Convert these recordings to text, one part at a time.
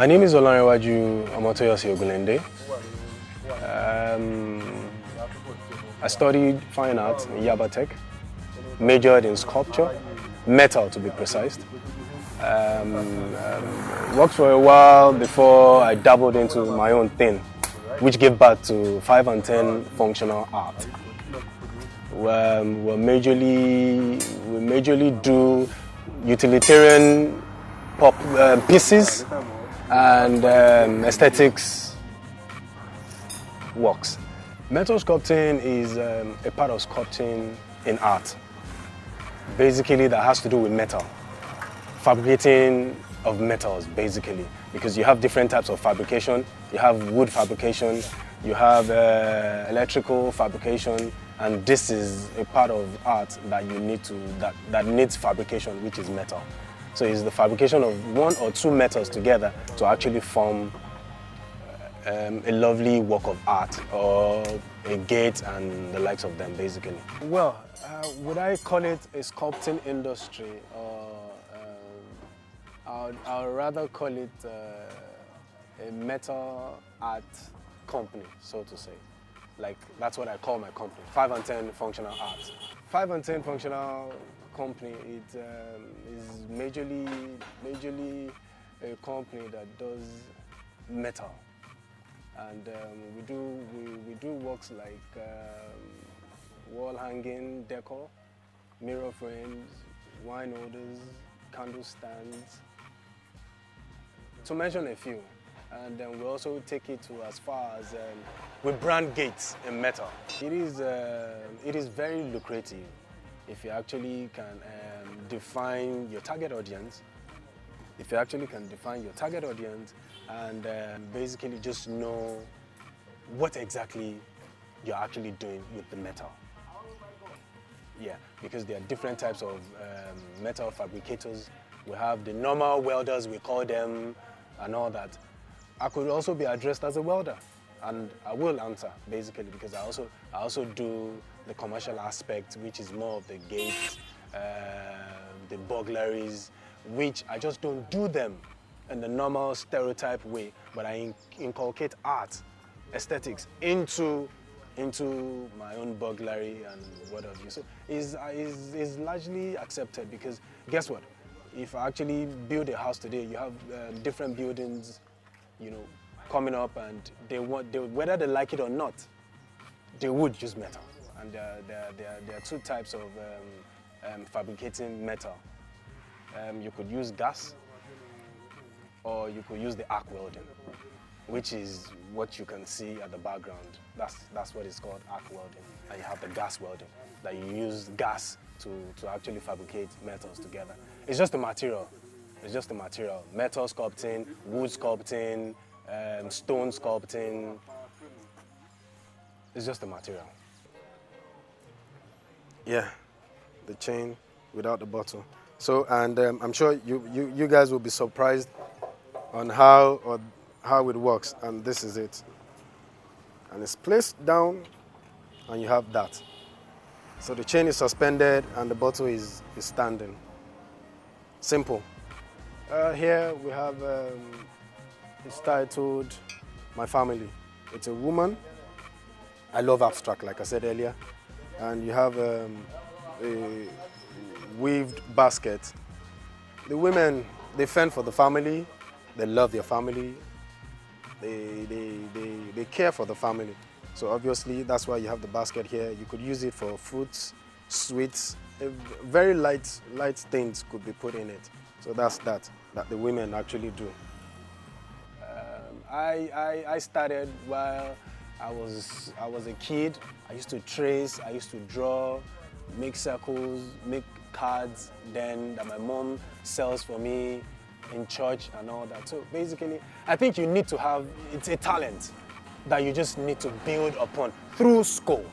My name is Goldmyne Omotoyosi. I studied fine arts in Yaba Tech, majored in sculpture, metal to be precise. Worked for a while before I dabbled into my own thing, which gave birth to 5 and 10 functional art. We majorly do utilitarian pop pieces and aesthetics works. Metal sculpting is a part of sculpting in art. Basically, that has to do with metal. Fabricating of metals, basically, because you have different types of fabrication. You have wood fabrication, you have electrical fabrication, and this is a part of art that you need to that needs fabrication, which is metal. So it's the fabrication of 1 or 2 metals together to actually form a lovely work of art or a gate and the likes of them, basically. Well, would I call it a sculpting industry, or I'd rather call it a metal art company, so to say. Like, that's what I call my company, 5 and 10 Functional Arts. 5 and 10 Functional Company, it is majorly a company that does metal. And we do works like wall hanging decor, mirror frames, wine holders, candle stands, to mention a few. And then we also take it to as far as we brand gates in metal. It is very lucrative if you actually can define your target audience. If you actually can define your target audience and basically just know what exactly you're actually doing with the metal. Yeah, because there are different types of metal fabricators. We have the normal welders, we call them, and all that. I could also be addressed as a welder, and I will answer, basically, because I also do the commercial aspect, which is more of the gates, the burglaries, which I just don't do them in the normal stereotype way, but I inculcate art, aesthetics into my own burglary and what have you. So is largely accepted, because guess what? If I actually build a house today, you have different buildings, you know, coming up, and whether they like it or not, they would use metal. And there are 2 types of fabricating metal. You could use gas, or you could use the arc welding, which is what you can see at the background. That's what it's called, arc welding. And you have the gas welding, that you use gas to actually fabricate metals together. It's just the material. It's just the material. Metal sculpting, wood sculpting, stone sculpting. It's just the material. Yeah, the chain without the bottle. So, and I'm sure you guys will be surprised on how it works. And this is it. And it's placed down, and you have that. So the chain is suspended, and the bottle is standing. Simple. Here we have, it's titled My Family. It's a woman. I love abstract, like I said earlier. And you have a weaved basket. The women, they fend for the family. They love their family. They care for the family. So obviously, that's why you have the basket here. You could use it for fruits, sweets, very light things could be put in it. So that's that the women actually do. I started while I was a kid. I used to trace, I used to draw, make circles, make cards, then that my mom sells for me in church and all that. So basically, I think you need to have, it's a talent that you just need to build upon through school.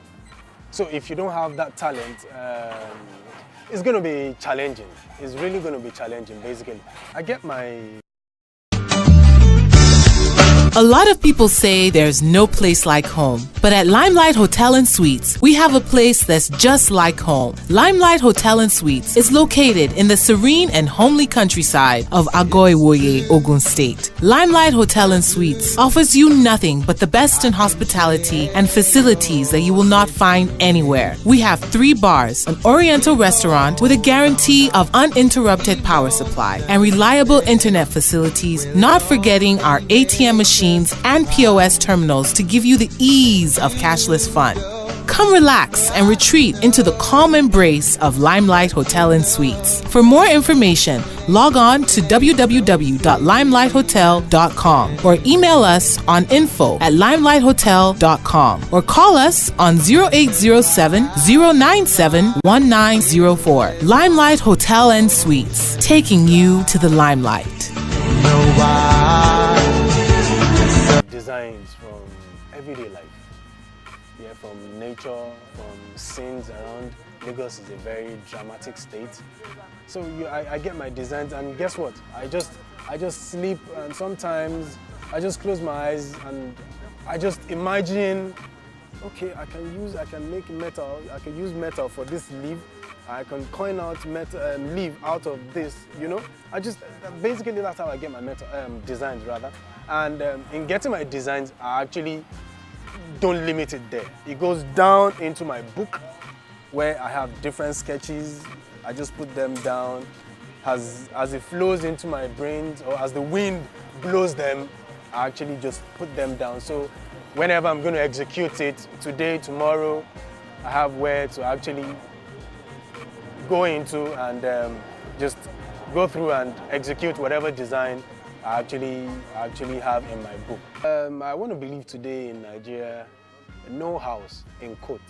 So if you don't have that talent, it's going to be challenging. It's really going to be challenging, basically. I get my A lot of people say there's no place like home, but at Limelight Hotel and Suites, we have a place that's just like home. Limelight Hotel and Suites is located in the serene and homely countryside of Agoiwoye, Ogun State. Limelight Hotel and Suites offers you nothing but the best in hospitality and facilities that you will not find anywhere. We have 3 bars, an oriental restaurant with a guarantee of uninterrupted power supply, and reliable internet facilities, not forgetting our ATM machines and POS terminals to give you the ease of cashless fun. Come relax and retreat into the calm embrace of Limelight Hotel and Suites. For more information, log on to www.limelight.hotel.com or email us on info@limelight.hotel.com or call us on 0807 097 1904. Limelight Hotel and Suites, taking you to the limelight. Designs from everyday life, yeah, from nature, from scenes around. Lagos is a very dramatic state, so I get my designs, and guess what? I just sleep, and sometimes I just close my eyes and I just imagine, okay, I can make metal. I can use metal for this leaf. I can coin out metal leaf out of this. You know, basically that's how I get my metal designs rather. And in getting my designs, I actually don't limit it there. It goes down into my book where I have different sketches. I just put them down. As it flows into my brain, or as the wind blows them, I actually just put them down. So whenever I'm going to execute it, today, tomorrow, I have where to actually go into and just go through and execute whatever design I actually have in my book. I want to believe today in Nigeria, no house, in quote,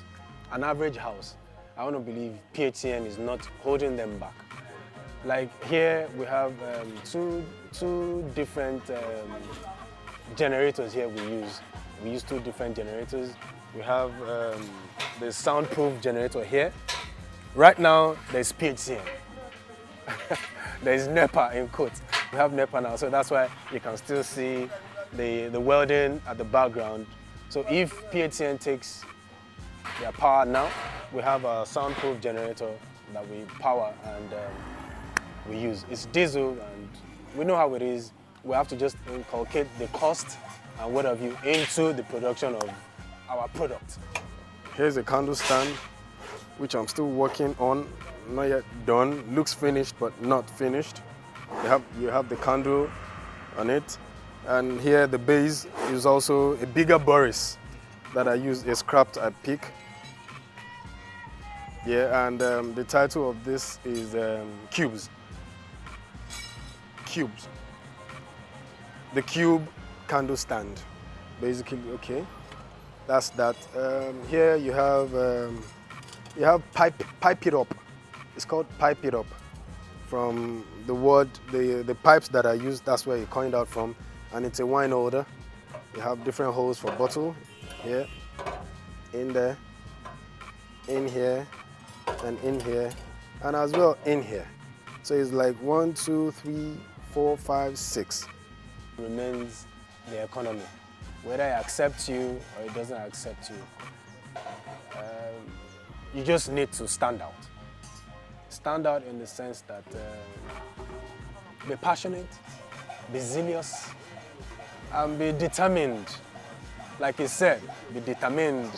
an average house, I want to believe PHCN is not holding them back. Like here we have two different generators here we use. We use 2 different generators. We have the soundproof generator here. Right now there's PHCN. There's NEPA in quotes. We have NEPA now, so that's why you can still see the welding at the background. So if PHCN takes their power now, we have a soundproof generator that we power and we use. It's diesel, and we know how it is. We have to just inculcate the cost and what have you into the production of our product. Here's a candle stand, which I'm still working on. Not yet done. Looks finished, but not finished. You have the candle on it, and here the base is also a bigger Boris that I use, a scrapped at peak. Yeah, and the title of this is Cubes. Cubes. The cube candle stand, basically. Okay, that's that. Here you have pipe it up. It's called pipe it up. From the word, the pipes that I use, that's where it coined out from. And it's a wine holder. You have different holes for bottle, here, in there, in here, and in here, and as well in here. So it's like 1, 2, 3, 4, 5, 6. Remains the economy. Whether it accepts you or it doesn't accept you, you just need to stand out. Stand out in the sense that be passionate, be zealous, and be determined. Like he said, be determined.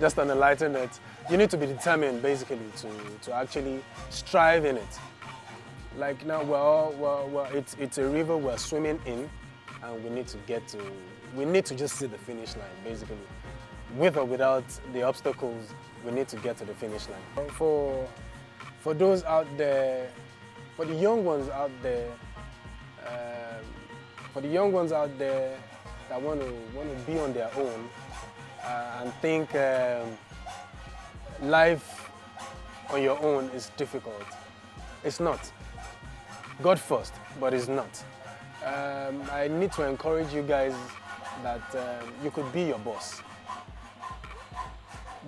Just on a lighter note, you need to be determined basically to actually strive in it. Like now, it's a river we're swimming in, and we need to just see the finish line basically. With or without the obstacles, we need to get to the finish line. For those out there, for the young ones out there, that want to be on their own and think life on your own is difficult. It's not. God first, but it's not. I need to encourage you guys that you could be your boss.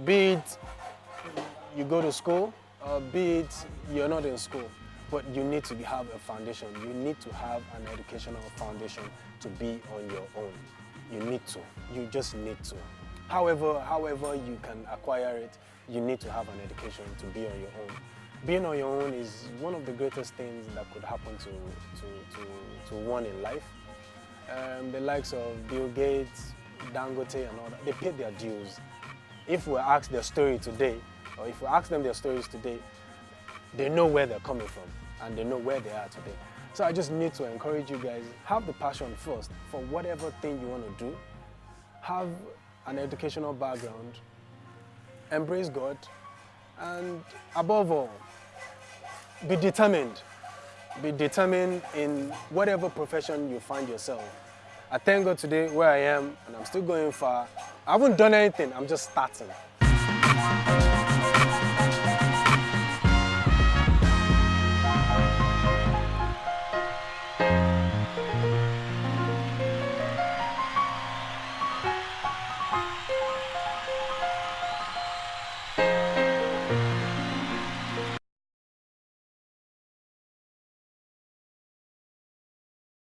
Be it you go to school, be it you're not in school. but you need to have a foundation. You need to have an educational foundation to be on your own. You need to. You just need to. However you can acquire it, you need to have an education to be on your own. Being on your own is one of the greatest things that could happen to one in life. The likes of Bill Gates, Dangote and all that, they paid their dues. If we ask their story today, or if we ask them their stories today, they know where they're coming from and they know where they are today. So I just need to encourage you guys, have the passion first for whatever thing you want to do. Have an educational background, embrace God, and above all, be determined. Be determined in whatever profession you find yourself. I thank God today where I am, and I'm still going far. I haven't done anything, I'm just starting.